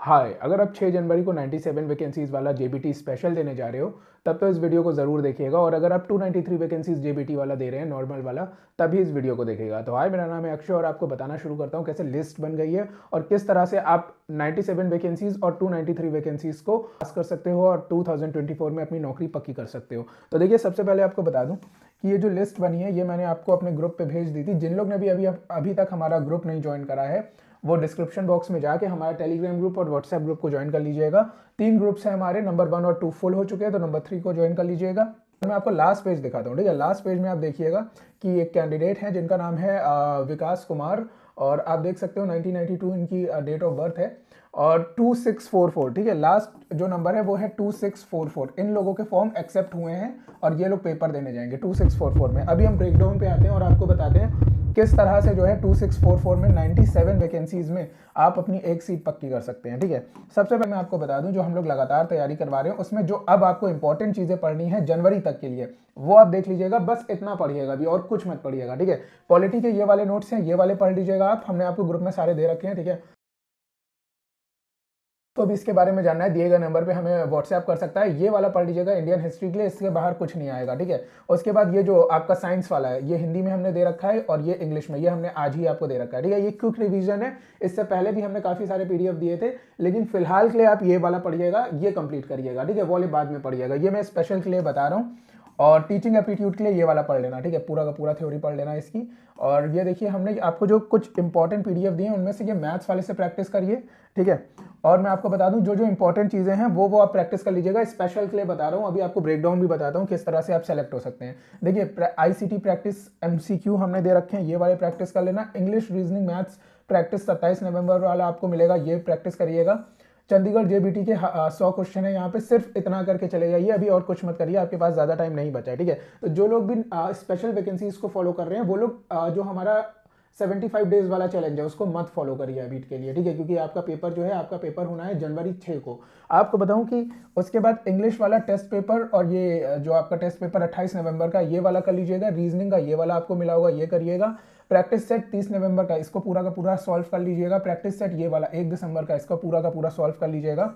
हाय, अगर आप 6 जनवरी को 97 वैकेंसीज़ वाला जेबीटी स्पेशल देने जा रहे हो, तब तो इस वीडियो को ज़रूर देखिएगा। और अगर आप 293 वैकेंसीज़ जेबीटी वाला दे रहे हैं, नॉर्मल वाला, तभी इस वीडियो को देखिएगा। तो हाय, मेरा नाम है अक्षय और आपको बताना शुरू करता हूँ कैसे लिस्ट बन गई है और किस तरह से आप 97 वैकेंसीज़ और 293 वैकेंसीज़ को पास कर सकते हो और 2024 में अपनी नौकरी पक्की कर सकते हो। तो देखिए, सबसे पहले आपको बता दूँ कि ये जो लिस्ट बनी है, ये मैंने आपको अपने ग्रुप पे भेज दी थी। जिन लोग ने भी अभी तक हमारा ग्रुप नहीं ज्वाइन करा है, वो डिस्क्रिप्शन बॉक्स में जाके हमारा टेलीग्राम ग्रुप और व्हाट्सएप ग्रुप को ज्वाइन कर लीजिएगा। 3 ग्रुप्स हैं हमारे, नंबर 1 और 2 फुल हो चुके हैं, तो नंबर 3 को ज्वाइन कर लीजिएगा। मैं आपको लास्ट पेज दिखाता हूँ, ठीक है। लास्ट पेज में आप देखिएगा कि एक कैंडिडेट है जिनका नाम है विकास कुमार, और आप देख सकते हो 1992 इनकी डेट ऑफ बर्थ है, और 2644, ठीक है। लास्ट जो नंबर है वो है 2644। इन लोगों के फॉर्म एक्सेप्ट हुए हैं और ये लोग पेपर देने जाएंगे 2644 में। अभी हम ब्रेकडाउन पे आते हैं और आपको बताते हैं किस तरह से जो है 2644 में 97 वैकेंसीज में आप अपनी एक सीट पक्की कर सकते हैं, ठीक है। सबसे पहले मैं आपको बता दूं, जो हम लोग लगातार तैयारी करवा रहे हैं उसमें जो अब आपको इंपॉर्टेंट चीजें पढ़नी है जनवरी तक के लिए, वो आप देख लीजिएगा। बस इतना पढ़िएगा भी और कुछ मत पढ़िएगा, ठीक है। पॉलिटी के ये वाले नोट्स हैं, ये वाले पढ़ लीजिएगा आप, हमने आपको ग्रुप में सारे दे रखे हैं, ठीक है। तो अभी इसके बारे में जानना है, दिए गए नंबर पे हमें व्हाट्सएप कर सकता है। ये वाला पढ़ लीजिएगा इंडियन हिस्ट्री के लिए, इसके बाहर कुछ नहीं आएगा, ठीक है। उसके बाद ये जो आपका साइंस वाला है, ये हिंदी में हमने दे रखा है और ये इंग्लिश में, ये हमने आज ही आपको दे रखा है, ठीक है। ये क्विक रिवीजन है, इससे पहले भी हमने काफी सारे पीडीएफ दिए थे, लेकिन फिलहाल के लिए आप ये वाला पढ़िएगा, ये कंप्लीट करिएगा, ठीक है। वो वाले बाद में पढ़िएगा, ये मैं स्पेशल के लिए बता रहा हूँ। और टीचिंग एप्टीट्यूड के लिए ये वाला पढ़ लेना, ठीक है। पूरा का पूरा थ्योरी पढ़ लेना इसकी। और ये देखिए, हमने आपको जो कुछ इंपॉर्टेंट पीडीएफ दिए हैं उनमें से ये मैथ्स वाले से प्रैक्टिस करिए, ठीक है। और मैं आपको बता दूं, जो जो इंपॉर्टेंट चीजें हैं वो आप प्रैक्टिस कर लीजिएगा। स्पेशल के लिए बता रहा हूं, अभी आपको ब्रेकडाउन भी बताता हूं किस तरह से आप सेलेक्ट हो सकते हैं। देखिए, आईसीटी प्रैक्टिस एमसीक्यू हमने दे रखे हैं, ये वाले प्रैक्टिस कर लेना। इंग्लिश, रीजनिंग, मैथ्स प्रैक्टिस 27 नवंबर वाला आपको मिलेगा, ये प्रैक्टिस करिएगा। चंडीगढ़ जेबीटी के 100 क्वेश्चन है यहाँ पे, सिर्फ इतना करके चले जाइए, अभी और कुछ मत करिए, आपके पास ज्यादा टाइम नहीं बचा है, ठीक है। तो जो लोग भी स्पेशल वैकेंसीज को फॉलो कर रहे हैं, वो लोग जो हमारा 75 डेज वाला चैलेंज है उसको मत फॉलो करिए अभी के लिए, ठीक है। क्योंकि आपका पेपर जो है, आपका पेपर होना है जनवरी 6 को। आपको बताऊं कि उसके बाद इंग्लिश वाला टेस्ट पेपर और ये जो आपका टेस्ट पेपर 28 नवंबर का, ये वाला कर लीजिएगा। रीजनिंग का ये वाला आपको मिला होगा, ये करिएगा। प्रैक्टिस सेट 30 नवंबर का, इसको पूरा का पूरा सॉल्व कर लीजिएगा। प्रैक्टिस सेट ये वाला 1 दिसंबर का, इसका पूरा का पूरा सॉल्व कर लीजिएगा।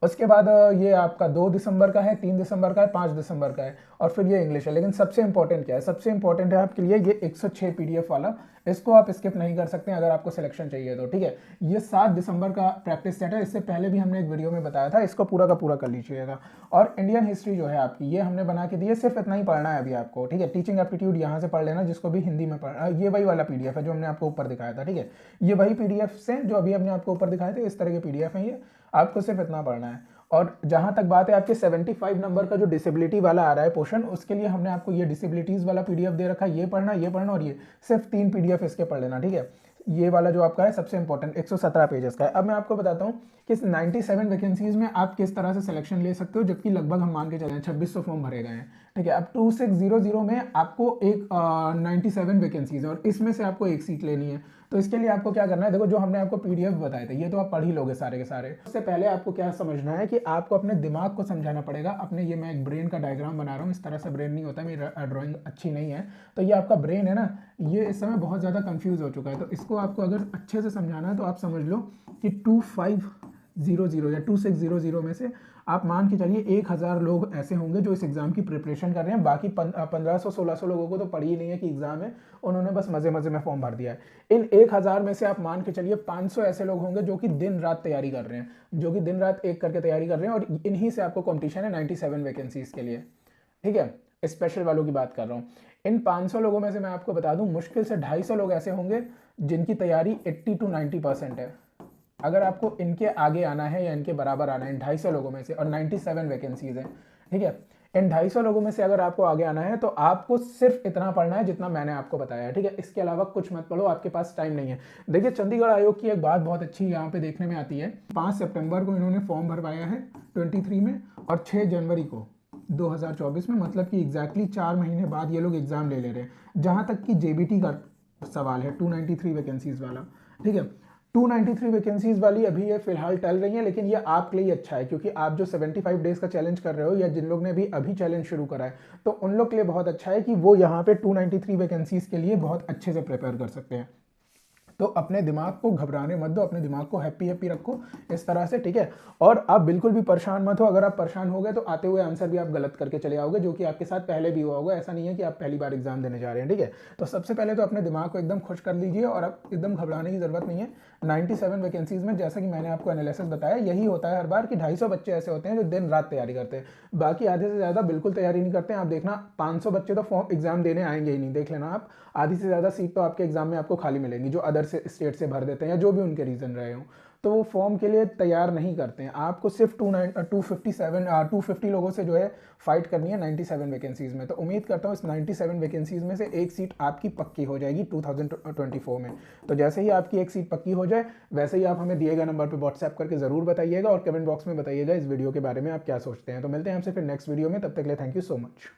उसके बाद ये आपका 2 दिसंबर का है, 3 दिसंबर का है, 5 दिसंबर का है, और फिर ये इंग्लिश है। लेकिन सबसे इंपॉर्टेंट क्या है, सबसे इंपॉर्टेंट है आपके लिए ये 106 पीडीएफ वाला, इसको आप स्किप नहीं कर सकते अगर आपको सिलेक्शन चाहिए तो, ठीक है। ये 7 दिसंबर का प्रैक्टिस सेट है, इससे पहले भी हमने एक वीडियो में बताया था, इसको पूरा का पूरा कर लीजिएगा। और इंडियन हिस्ट्री जो है आपकी, ये हमने बना के दी है, सिर्फ इतना ही पढ़ना है अभी आपको, ठीक है। टीचिंग एप्टीट्यूड यहाँ से पढ़ लेना, जिसको भी हिंदी में पढ़ना, ये वही वाला पीडीएफ है जो हमने आपको ऊपर दिखाया था, ठीक है। ये वही पीडीएफ से जो अभी हमने आपको ऊपर दिखाए थे, इस तरह के पीडीएफ है ये, आपको सिर्फ इतना पढ़ना है। और जहां तक बात है आपके 75 नंबर का जो डिसेबिलिटी वाला आ रहा है पोर्शन, उसके लिए हमने आपको ये डिसेबिलिटीज वाला पीडीएफ दे रखा है, ये पढ़ना, ये पढ़ना, और ये सिर्फ 3 पीडीएफ इसके पढ़ लेना, ठीक है। ये वाला जो आपका है सबसे इंपॉर्टेंट 117 पेजेस का है। अब मैं आपको बताता हूँ कि इस 97 वैकेंसीज में आप किस तरह से सिलेक्शन ले सकते हो, जबकि लगभग हम मान के चले 2600 फॉर्म भरे गए हैं, ठीक है। अब 2600 में आपको एक 97 वैकेंसीज है और इसमें से आपको एक सीट लेनी है। तो इसके लिए आपको क्या करना है, देखो जो हमने आपको पीडीएफ बताए थे, ये तो आप पढ़ ही लोगे सारे के सारे। उससे पहले आपको क्या समझना है कि आपको अपने दिमाग को समझाना पड़ेगा। अपने ये मैं एक ब्रेन का डायग्राम बना रहा हूँ, इस तरह से ब्रेन नहीं होता, मेरी ड्राइंग अच्छी नहीं है। तो ये आपका ब्रेन है ना, ये इस समय बहुत ज़्यादा कंफ्यूज हो चुका है। तो इसको आपको अगर अच्छे से समझाना है तो आप समझ लो कि 2500 या 2600 में से आप मान के चलिए 1000 लोग ऐसे होंगे जो इस एग्जाम की प्रिपरेशन कर रहे हैं। बाकी 1500-1600 लोगों को तो पड़ी ही नहीं है कि एग्जाम है, उन्होंने बस मजे मजे में फॉर्म भर दिया है। इन 1000 में से आप मान के चलिए 500 ऐसे लोग होंगे जो कि दिन रात तैयारी कर रहे हैं, जो कि दिन रात एक करके तैयारी कर रहे हैं, और इन्हीं से आपको कॉम्पिटिशन है 97 वैकेंसीज के लिए, ठीक है। स्पेशल वालों की बात कर रहा हूँ। इन 500 लोगों में से मैं आपको बता दूं, मुश्किल से 250 लोग ऐसे होंगे जिनकी तैयारी 80 to 90% है। अगर आपको इनके आगे आना है या इनके बराबर आना है, इन 250 लोगों में से, और 97 वैकेंसीज हैं, ठीक है। इन 250 लोगों में से अगर आपको आगे आना है तो आपको सिर्फ इतना पढ़ना है जितना मैंने आपको बताया है, ठीक है। इसके अलावा कुछ मत पढ़ो, आपके पास टाइम नहीं है। देखिए, चंडीगढ़ आयोग की एक बात बहुत अच्छी यहाँ पे देखने में आती है। 5 सितंबर को इन्होंने फॉर्म भरवाया है 23 में, और 6 जनवरी को 2024 में, मतलब कि एग्जैक्टली 4 महीने बाद ये लोग एग्जाम ले ले रहे हैं। जहां तक कि जेबीटी का सवाल है, 293 वैकेंसीज वाला, ठीक है। 293 वैकेंसीज वाली अभी ये फिलहाल टल रही है, लेकिन ये आपके लिए अच्छा है, क्योंकि आप जो 75 डेज का चैलेंज कर रहे हो, या जिन लोग ने भी अभी चैलेंज शुरू करा है, तो उन लोग के लिए बहुत अच्छा है कि वो यहाँ पे 293 वैकेंसीज के लिए बहुत अच्छे से प्रिपेयर कर सकते हैं। तो अपने दिमाग को घबराने मत दो, अपने दिमाग को हैप्पी हैप्पी रखो इस तरह से, ठीक है। और आप बिल्कुल भी परेशान मत हो, अगर आप परेशान हो गए तो आते हुए आंसर भी आप गलत करके चले आओगे, जो कि आपके साथ पहले भी हुआ होगा, ऐसा नहीं है कि आप पहली बार एग्जाम देने जा रहे हैं, ठीक है। तो सबसे पहले तो अपने दिमाग को एकदम खुश कर लीजिए और अब एकदम घबराने की जरूरत नहीं है। 97 वैकेंसीज में जैसा कि मैंने आपको एनालिसिस बताया, यही होता है हर बार कि 250 बच्चे ऐसे होते हैं जो दिन रात तैयारी करते हैं, बाकी आधे से ज़्यादा बिल्कुल तैयारी नहीं करते हैं। आप देखना 500 बच्चे तो फॉर्म एग्जाम देने आएंगे ही नहीं, देख लेना आप, आधी से ज़्यादा सीट तो आपके एग्जाम में आपको खाली मिलेंगी, जो अदर से स्टेट से भर देते हैं या जो भी उनके रीज़न रहे हों, तो वो फॉर्म के लिए तैयार नहीं करते हैं। आपको सिर्फ 250 लोगों से जो है फाइट करनी है 97 वैकेंसीज़ में। तो उम्मीद करता हूँ इस 97 वैकेंसीज़ में से एक सीट आपकी पक्की हो जाएगी 2024 में। तो जैसे ही आपकी एक सीट पक्की हो जाए, वैसे ही आप हमें दिए गए नंबर पर व्हाट्सएप करके ज़रूर बताइएगा और कमेंट बॉक्स में बताइएगा इस वीडियो के बारे में आप क्या सोचते हैं। तो मिलते हैं आपसे फिर नेक्स्ट वीडियो में, तब तक के लिए थैंक यू सो मच।